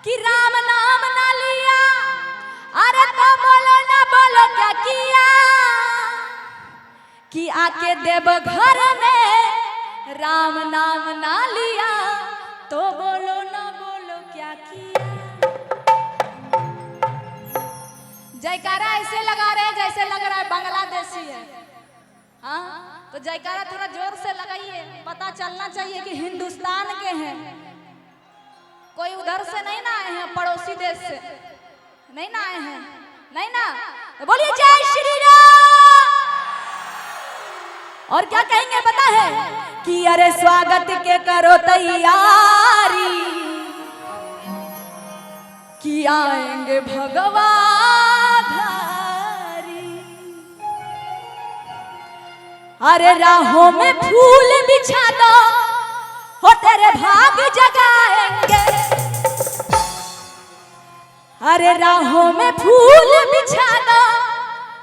कि राम नाम ना लिया, अरे तो बोलो ना बोलो क्या किया, कि आके देव घर में राम नाम ना लिया, तो बोलो ना बोलो क्या किया। जयकारा ऐसे लगा रहे हैं जैसे लग रहा है बांग्लादेशी है। हाँ, तो जयकारा थोड़ा जोर से लगाइए, पता चलना चाहिए कि हिंदुस्तान के हैं, कोई उधर से नहीं ना आए हैं, पड़ोसी देश से नहीं ना आए हैं, नहीं ना। तो बोलिए जय श्री राम। और क्या कहेंगे पता है कि अरे स्वागत के करो तैयारी, कि आएंगे भगवान धारी। अरे राहों में फूल बिछा दो, हो तेरे भाग जगाएंगे। अरे राहों में फूल बिछा दो,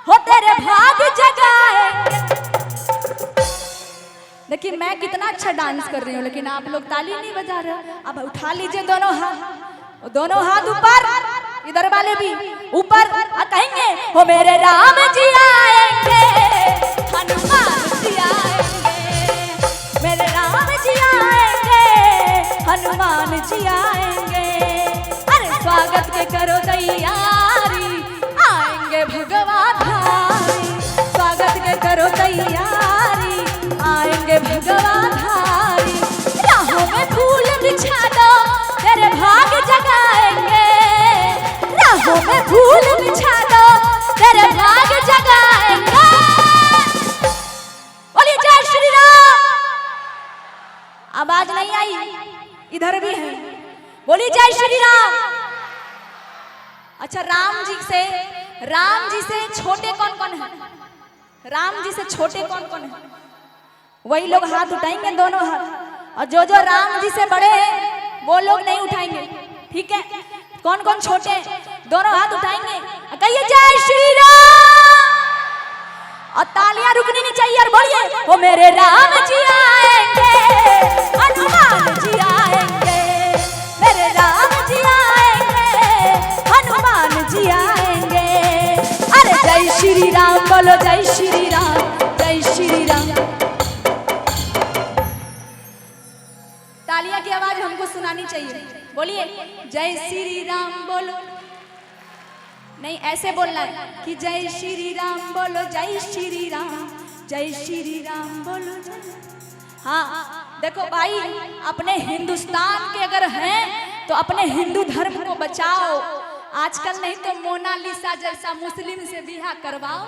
हो तेरे भाग जगाएंगे। देखिए मैं कितना अच्छा डांस कर रही हूँ, लेकिन आप लोग ताली नहीं बजा रहे। अब उठा लीजिए दोनों हाथ, दोनों हाथ ऊपर, इधर वाले भी ऊपर, कहेंगे हो मेरे राम जी आएंगे, हनुमान जी आएंगे, मेरे राम जी आएंगे, हनुमान जी आएंगे। अरे स्वागत के करो तैयारी, आएंगे भगवान धारी। स्वागत के करो तैयारी, आएंगे भगवान धारी। राहों में फूल बिछा दो, तेरे भाग जगाएंगे। राहों में फूल बिछा दो, तेरे भाग जगाएंगे। बोलिए जय श्री राम। आवाज नहीं आई, इधर भी है, बोलिए जय श्री राम। अच्छा, राम जी से छोटे कौन कौन है? राम जी से छोटे कौन कौन है? वही लोग हाथ उठाएंगे दोनों हाथ, और जो जो राम जी से बड़े हैं वो लोग नहीं उठाएंगे, ठीक है? कौन कौन छोटे दोनों हाथ उठाएंगे, कहिए जय श्री राम। और तालियां रुकनी नहीं चाहिए, और बोलिए वो मेरे राम जी आएंगे, हनुमान जी आएंगे, मेरे राम जी आएंगे, हनुमान जी आएंगे। अरे जय श्री राम बोलो, जय श्री राम, जय श्री राम। तालियां की आवाज हमको सुनानी चाहिए, बोलिए जय श्री राम बोलो। नहीं, ऐसे बोलना है कि जय श्री राम बोलो, जय श्री राम, जय श्री राम बोलो जय। हाँ देखो भाई, अपने हिंदुस्तान के अगर हैं तो अपने हिंदू धर्म को बचाओ। आजकल नहीं तो मोनालिसा जैसा मुस्लिम से बियाह करवाओ।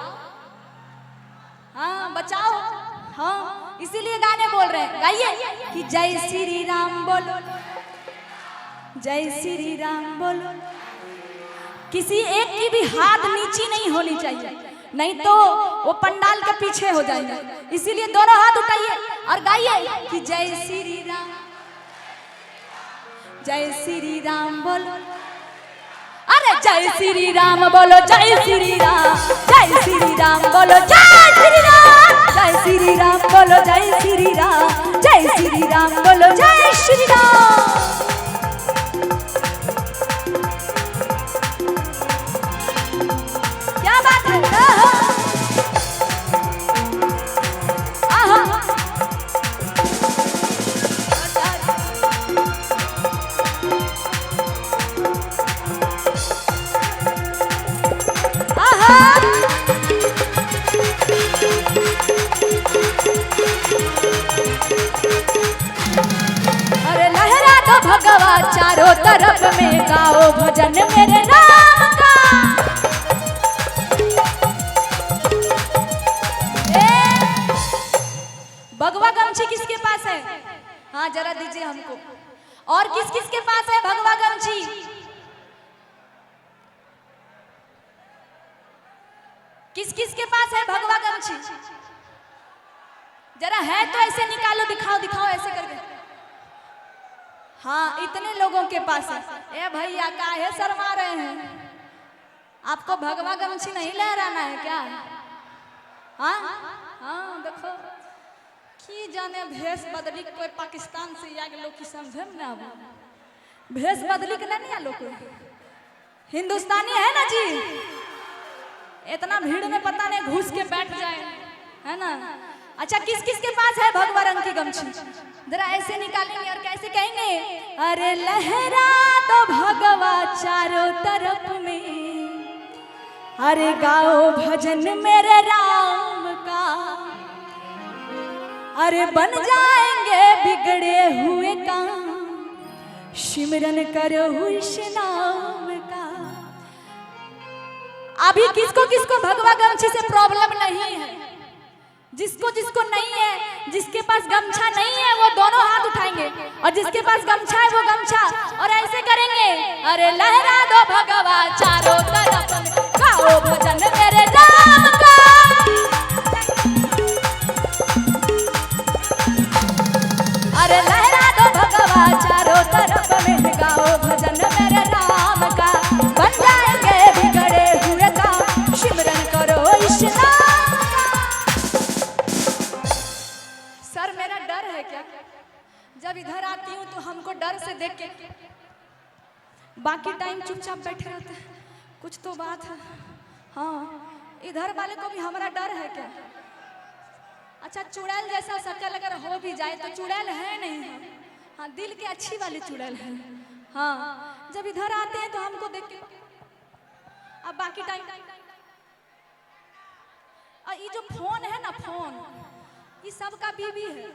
हाँ बचाओ, हाँ इसीलिए गाने बोल रहे हैं, गाइए कि जय श्री राम बोलो, जय श्री राम बोलो। किसी एक की भी हाथ नीची नहीं होनी चाहिए, नहीं तो वो पंडाल के पीछे हो जाएंगे। इसीलिए दोनों हाथ उठाइए और गाइए कि जय श्री राम, जय श्री राम बोलो। अरे जय श्री राम बोलो, जय श्री राम, जय श्री राम बोलो, जय श्री राम, जय श्री राम बोलो, जय श्री राम, जय श्री राम बोलो, जय श्री राम। क्या बात है? भगवा चारों तरफ में गाओ भजन मेरे राम का। भगवा गमछी किसके पास है? हाँ जरा दीजिए हमको। और किस किस के पास है भगवा गमछी? किस किस के पास है भगवा गमछी? जरा है तो ऐसे निकालो, दिखाओ दिखाओ ऐसे करके। हाँ इतने लोगों के पास है। ए भैया काहे शर्मा रहे हैं? आपको भगवा गमछी नहीं लहराना है क्या? हाँ हाँ देखो की जाने भेष बदली कोई पाकिस्तान से या लोग की समझे ना। भेष बदली के नहीं आलो कोई हिंदुस्तानी है ना जी। इतना भीड़ में पता नहीं घुस के बैठ जाए, है ना। अच्छा, किस किस के पास है भगवा रंग की गमछी? जरा ऐसे निकालेंगे और कैसे कहेंगे, अरे लहरा तो भगवा चारों तरफ में, अरे गाओ भजन मेरे राम का, अरे बन जाएंगे बिगड़े हुए काम, सिमरन करो इस नाम का। अभी किसको किसको भगवा गमछी से प्रॉब्लम नहीं है? जिसको जिसको नहीं है, जिसके पास गमछा नहीं है वो दोनों हाथ उठाएंगे, और जिसके पास गमछा है वो गमछा, और ऐसे करेंगे, अरे लहरा दो भगवा चारों तरफ में, गाओ भजन मेरे राम का। अरे लहरा दो भगवा चारों तरफ में, गाओ भजन मेरे राम का, बन जाएंगे बिगड़े हुए काम, सिमरन करो इस नाम का। सर मेरा डर है क्या? जब इधर आती हूँ तो हमको डर से देख के बाकी टाइम चुपचाप बैठे रहते हैं, कुछ तो बात है। हाँ, इधर वाले को भी हमारा डर है क्या? अच्छा, चुड़ैल जैसा शक्ल अगर हो भी जाए तो चुड़ैल है नहीं है। हाँ, दिल के अच्छी वाली चुड़ैल है। हाँ, जब इधर आते हैं तो हमको देख के, अब बाकी टाइम ये जो फोन है ना, फोन ये सबका बीवी है।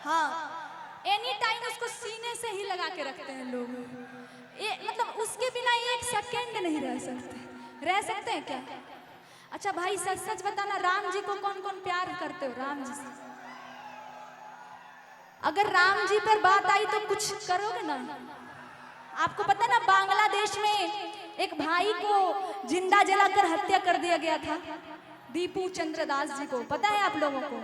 हाँ, एनी टाइम उसको सीने से ही लगा के रखते हैं लोग। ये मतलब उसके बिना एक सेकंड नहीं रह सकते। रह सकते हैं क्या? अच्छा भाई, सच सच बताना, राम जी को कौन कौन प्यार करते हो? राम जी से अगर राम जी पर बात आई तो कुछ करोगे ना? आपको पता है ना, बांग्लादेश में एक भाई को जिंदा जलाकर हत्या कर दिया गया था, दीपू चंद्र दास जी को। पता है आप लोगों को?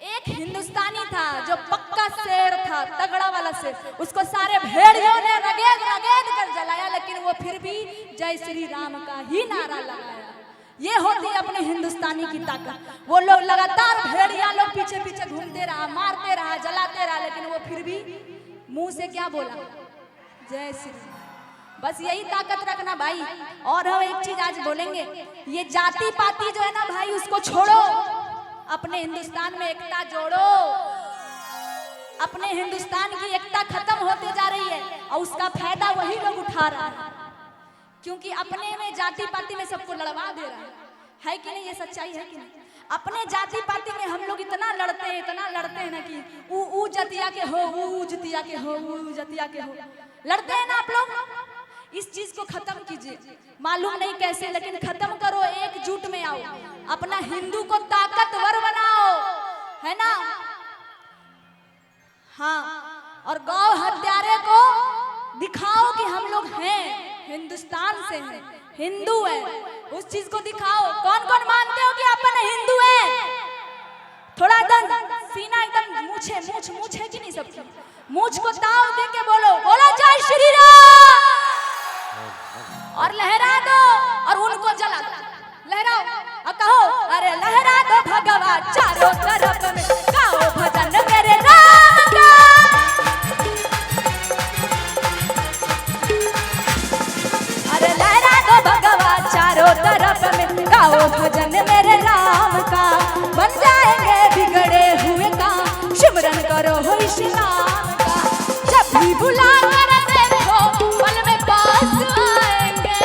एक हिंदुस्तानी था जो पक्का शेर था, तगड़ा वाला शेर, उसको सारे भेड़ियों ने रगेद रगेद कर जलाया, लेकिन वो फिर भी जय श्री राम का ही नारा लगाया। ये होती है अपने हिंदुस्तानी की ताकत। वो लोग लगातार भेड़िया लोग पीछे पीछे घूमते रहा, मारते रहा, जलाते रहा, लेकिन वो फिर भी मुंह से क्या बोला? जय श्री राम। बस यही ताकत रखना भाई। और हम एक चीज आज बोलेंगे, ये जाति पाति जो है ना भाई, उसको छोड़ो, अपने हिंदुस्तान में एकता जोड़ो। अपने हिंदुस्तान की एकता खत्म होते जा रही है और उसका फायदा वही लोग उठा रहा है, क्योंकि अपने में जाति पाति में सबको लड़वा दे रहा है कि नहीं? ये सच्चाई है कि नहीं? अपने जाति पाति में हम लोग इतना लड़ते हैं ना कि ऊ जतिया के हो, ऊ जतिया के हो, ऊ जतिया के हो, लड़ते हैं ना आप लोग। इस चीज को खत्म कीजिए, मालूम नहीं कैसे, लेकिन खत्म करो, एकजुट में आओ, अपना हिंदू को ताकतवर बनाओ, है ना। हाँ, और गौ हत्यारे को दिखाओ कि हम लोग हैं, हिंदुस्तान से हैं, हिंदू है, उस चीज को दिखाओ। कौन कौन मानते हो कि अपन हिंदू है? थोड़ा एकदम सीना एकदम मूछ है कि नहीं सबकी? मूछ को ताव दे के बोलो, बोलो जय श्री राम, और लहरा दो, और उनको जला दो, लहराओ और कहो, अरे लहरा दो भगवा चारों तरफ में, गाओ भजन मेरे राम का। अरे लहरा दो भगवा चारों तरफ में, गाओ भजन मेरे राम का, बन जाएंगे बिगड़े हुए काम, सिमरन करो हो इस नाम का। जब भी बुला कर देखो पल में पास आएंगे,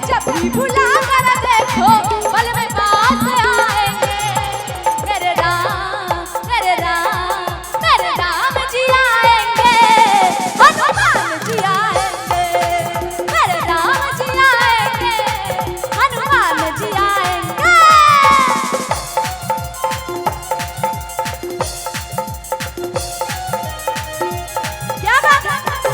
जब भी बुला कर देखो पल में पास आएंगे, मेरे राम मेरे राम मेरे राम जी आएंगे, हनुमान जी आएंगे, मेरे राम जी आएंगे, हनुमान जी आएंगे। क्या बात है?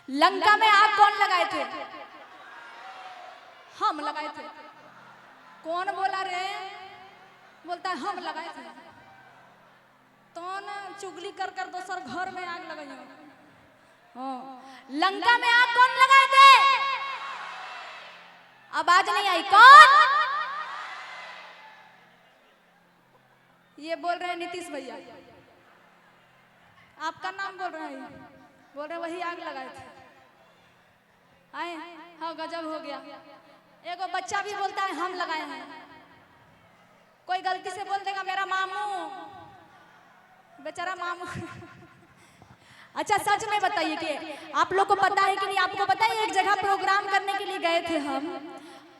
लंका में आग कौन लगाए थे? हम लगाए थे। कौन बोला रे? बोलता है हम लगाए थे। तो ना चुगली कर कर दोसर घर में आग लगाई। लंका में आग कौन लगाए थे? आवाज नहीं आई। कौन? ये बोल रहे हैं नीतीश भैया। आपका नाम बोल रहे हैं। बोल रहे वही आग लगाए थे। आए हाँ गजब हो गया। एगो बच्चा भी बोलता है हम लगाए हैं। कोई गलती से बोल देगा मेरा मामू, बेचारा मामू। अच्छा सच में बताइए कि आप लोग को पता है कि नहीं? आपको पता है एक जगह प्रोग्राम करने के लिए गए थे हम,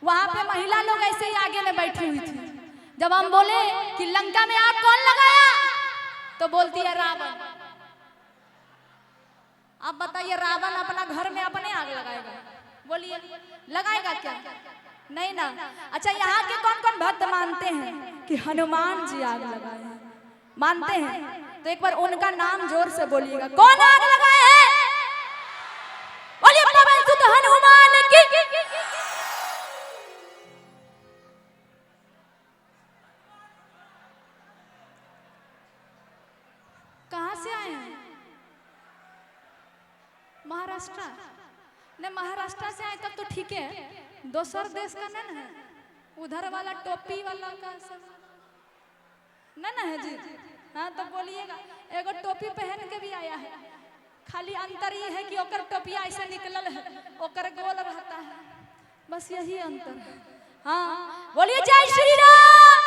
वहां पे महिला लोग ऐसे ही आगे में बैठी हुई थी। जब हम बोले कि लंका में आग कौन लगाया, तो बोलती है रावण। आप बताइए रावण अपना घर में अपने आग लगाएगा? बोलिए लगाएगा क्या? नहीं ना। अच्छा यहाँ के कौन कौन भक्त मानते हैं कि हनुमान जी आग लगाए हैं? मानते हैं तो एक बार उनका नाम जोर से बोलिएगा। कौन आग लगाए हैं? बोलिए पवन सुत हनुमान की। कहां से आए हैं? महाराष्ट्र। नहीं महाराष्ट्र से आए तब तो ठीक है, दोसर देश का नहीं है। उधर वाला टोपी वाला का सब नहीं ना है जी। हाँ तो बोलिएगा। एगो टोपी पहन के भी आया है, खाली अंतर ये है कि ओकर टोपिया ऐसे निकलल है, ओकर गोल रहता है, बस यही अंतर है। हाँ बोलिए जय श्री राम,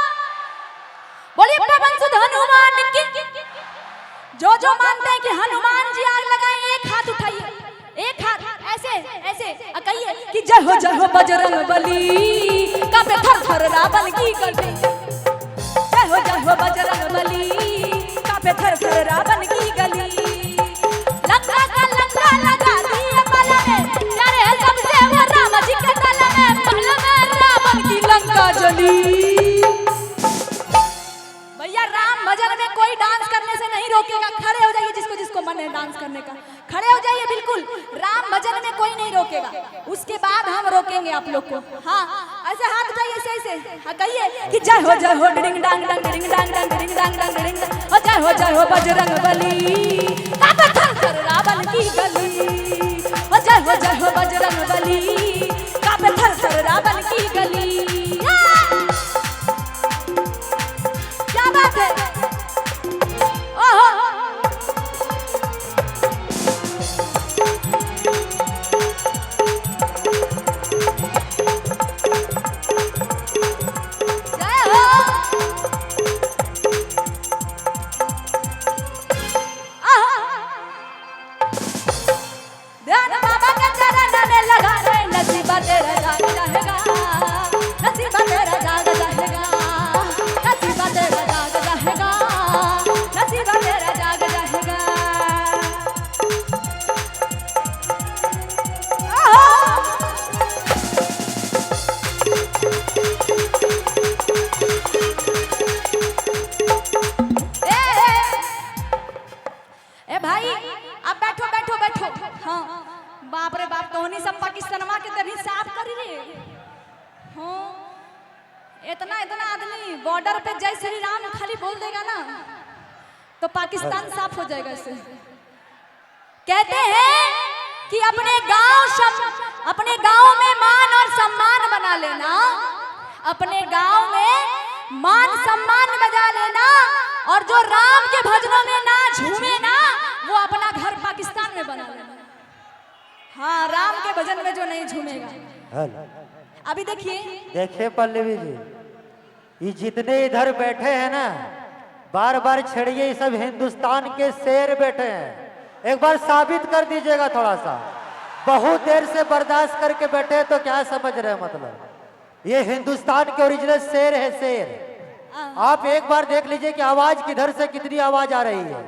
बोलिए पवन सुत हनुमान की। जो मानते हैं कि हनुमान जी आग लगाए एक हाथ उठाइए, एक हाथ ऐसे ऐसे कहिए कि जय हो बजरंग बली, कांपे थर थर रावण की गली। जय हो बजरंग बली, कांपे थर थर रावण की गली। लंका का लंका लगा दिया माला में, प्यारे है सबसे वो राम जी के ताला में। पहले में रावण की लंका जली। भैया राम भजन में कोई डांस करने से नहीं रोकेगा। खड़े हो जाइए, जिसको जिसको मन है डांस करने का खड़े हो जाइए। बिल्कुल राम भजन में कोई नहीं रोकेगा, उसके बाद हम रोकेंगे आप लोग को। हाँ ऐसे हाथ उठाइए, ऐसे ऐसे हाँ कहिए कि जय हो डिंग डांग डंग डिंग डांग डंग डिंग डांग डंग डिंग। जय हो बजरंग बली, कांपे थर थर रावण की गली। जय हो बजरंग बली, कांपे थर थर रावण की गली। क्या बात है? ओहो बॉर्डर पे जय श्री राम खाली बोल देगा ना तो पाकिस्तान साफ हो जाएगा। इससे कहते हैं कि अपने गांव में मान और सम्मान बना लेना, अपने गांव में मान सम्मान बजा लेना, और जो राम के भजनों में ना झूमे ना वो अपना घर पाकिस्तान में बना लेना। हाँ राम के भजन में जो नहीं झूमेगा। अभी देखिए पल्लवी जी, ये जितने इधर बैठे हैं ना, बार बार छेड़िए, सब हिंदुस्तान के शेर बैठे हैं। एक बार साबित कर दीजिएगा थोड़ा सा। बहुत देर से बर्दाश्त करके बैठे हैं तो क्या समझ रहे हैं? मतलब ये हिंदुस्तान के ओरिजिनल शेर है, शेर। आप एक बार देख लीजिए कि आवाज किधर से कितनी आवाज आ रही है।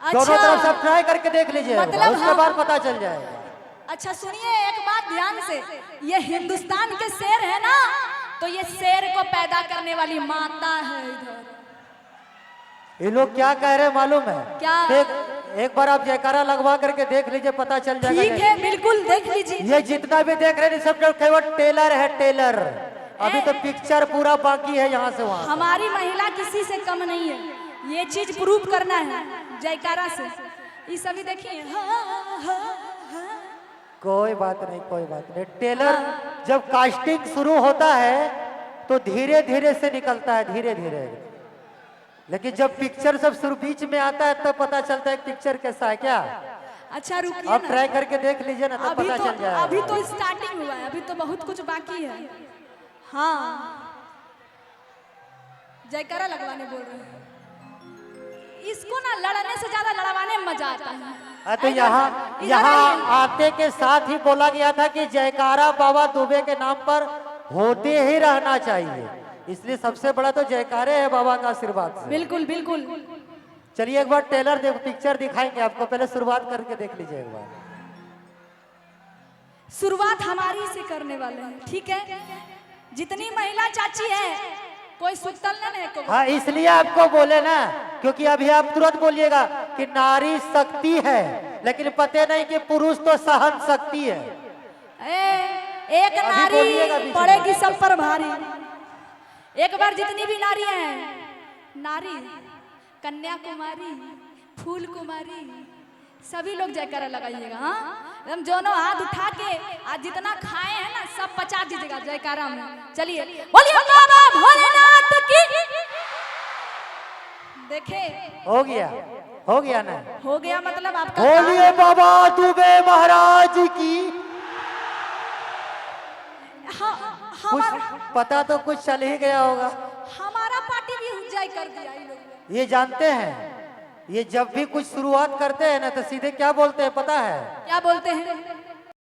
अच्छा। दोनों तरफ सब ट्राई करके देख लीजिए, मतलब उसके बाद पता चल जाएगा। अच्छा सुनिए एक बात ध्यान से, ये हिंदुस्तान के शेर है ना, तो ये शेर को पैदा करने वाली माता है इधर। ये लोग क्या कह रहे हैं मालूम है? क्या? एक बार आप जयकारा लगवा करके देख लीजिए, पता चल जाएगा। ठीक है, बिल्कुल देख लीजिए। ये जितना भी देख रहे हैं सब लोग केवल टेलर है, टेलर। अभी तो पिक्चर पूरा बाकी है यहाँ से वहाँ। हमारी महिला किसी से कम नहीं है, ये चीज प्रूव करना है जयकारा से। ये सभी देखिए। कोई बात नहीं, कोई बात नहीं। टेलर जब कास्टिंग शुरू होता है तो धीरे धीरे से निकलता है, धीरे धीरे। लेकिन जब पिक्चर सब शुरू बीच में आता है तब पता चलता है पिक्चर कैसा है। क्या अच्छा रुकिए आप ना, ट्राई करके देख लीजिए ना, तब पता चल जाएगा। अभी तो स्टार्टिंग हुआ है, अभी तो बहुत कुछ बाकी है। हाँ, जयकारा लगवाने बोल रहे हैं। इसको ना लड़ने से ज्यादा लड़वाने में मजा आता है। तो यहाँ आते के साथ ही बोला गया था कि जयकारा बाबा दुबे के नाम पर होते ही रहना चाहिए, इसलिए सबसे बड़ा तो जयकारे है बाबा का आशीर्वाद से। बिल्कुल बिल्कुल। चलिए एक बार टेलर पिक्चर दिखाएंगे आपको, पहले शुरुआत करके देख लीजिए एक बार। शुरुआत हमारी से करने वाले हैं, ठीक है? जितनी महिला चाची है कोई सुतल नहीं को। हाँ, इसलिए आपको बोले ना, क्योंकि अभी आप तुरंत बोलिएगा कि नारी शक्ति है, लेकिन पते नहीं कि पुरुष तो सहन शक्ति है। एक नारी पड़ेगी सब पर भारी। एक बार जितनी भी नारी हैं, नारी, कन्याकुमारी, फूल कुमारी, सभी लोग जयकारा लगाइएगा। हाँ, हम दोनों हाथ उठा के आज जितना खाए हैं ना सब पचा दीजिएगा जयकारा में। चलिए बोलिए बाबा भोलेनाथ की। देखे हो गया ना? हो गया मतलब आपका। बोलिए बाबा दुबे महाराज की। कुछ पता तो कुछ चल ही गया होगा। हमारा पार्टी भी एंजॉय कर दिया ये लोग। ये जानते हैं, ये जब भी कुछ शुरुआत करते हैं ना तो सीधे क्या बोलते हैं पता है? क्या बोलते हैं?